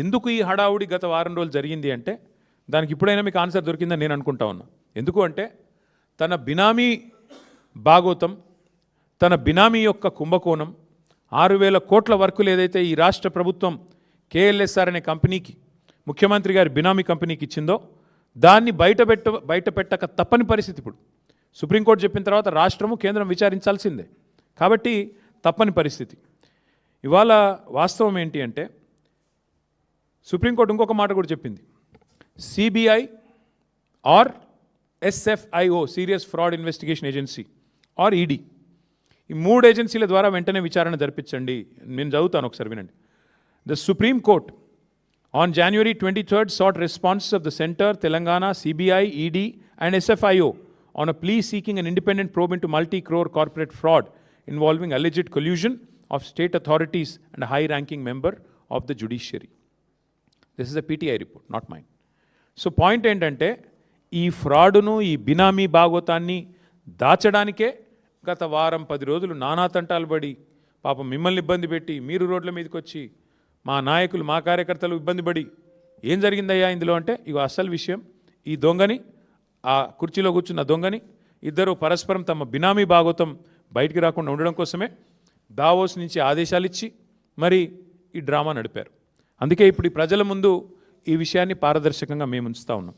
ఎందుకు ఈ హడావుడి గత వారం రోజులు జరిగింది అంటే దానికి ఇప్పుడైనా మీకు ఆన్సర్ దొరికిందని నేను అనుకుంటా ఉన్నా. ఎందుకు అంటే తన బినామీ భాగోతం, తన బినామీ యొక్క కుంభకోణం, 6,000 కోట్ల వర్కులు ఏదైతే ఈ రాష్ట్ర ప్రభుత్వం KLSR అనే కంపెనీకి, ముఖ్యమంత్రి గారి బినామీ కంపెనీకి ఇచ్చిందో దాన్ని బయటపెట్టక తప్పని పరిస్థితి. ఇప్పుడు సుప్రీంకోర్టు చెప్పిన తర్వాత రాష్ట్రము కేంద్రం విచారించాల్సిందే, కాబట్టి తప్పని పరిస్థితి. ఇవాళ వాస్తవం ఏంటి అంటే సుప్రీంకోర్టు ఇంకొక మాట కూడా చెప్పింది. CBI or SFIO, serious fraud investigation agency or ED, ఈ 3 ఏజెన్సీల ద్వారా వెంటనే విచారణ జరిపించండి. నేను చదువుతాను, ఒకసారి వినండి. The supreme court on January 23rd sought responses of the Center, Telangana, CBI, ED and SFIO on a plea seeking an independent probe into multi-crore corporate fraud involving alleged collusion of state authorities and a high-ranking member of the judiciary. This is a PTI report, not mine. So point ఏంటంటే ఈ ఫ్రాడును, ఈ బినామీ భాగోతాన్ని దాచడానికే గత వారం 10 రోజులు నానా తంటాలు పడి పాపం మిమ్మల్ని ఇబ్బంది పెట్టి మీరు రోడ్ల మీదకి వచ్చి మా నాయకులు, మా కార్యకర్తలు ఇబ్బంది పడి ఏం జరిగిందయ్యా ఇందులో అంటే ఇగో అసలు విషయం, ఈ దొంగని, ఆ కుర్చీలో కూర్చున్న దొంగని ఇద్దరు పరస్పరం తమ బినామీ భాగోతం బయటికి రాకుండా ఉండడం కోసమే దావోస్ నుంచి ఆదేశాలు ఇచ్చి మరి ఈ డ్రామా నడిపారు. అందుకే ఇప్పుడు ఈ ప్రజల ముందు ఈ విషయాన్ని పారదర్శకంగా మేము ఉంచుతా ఉన్నాం.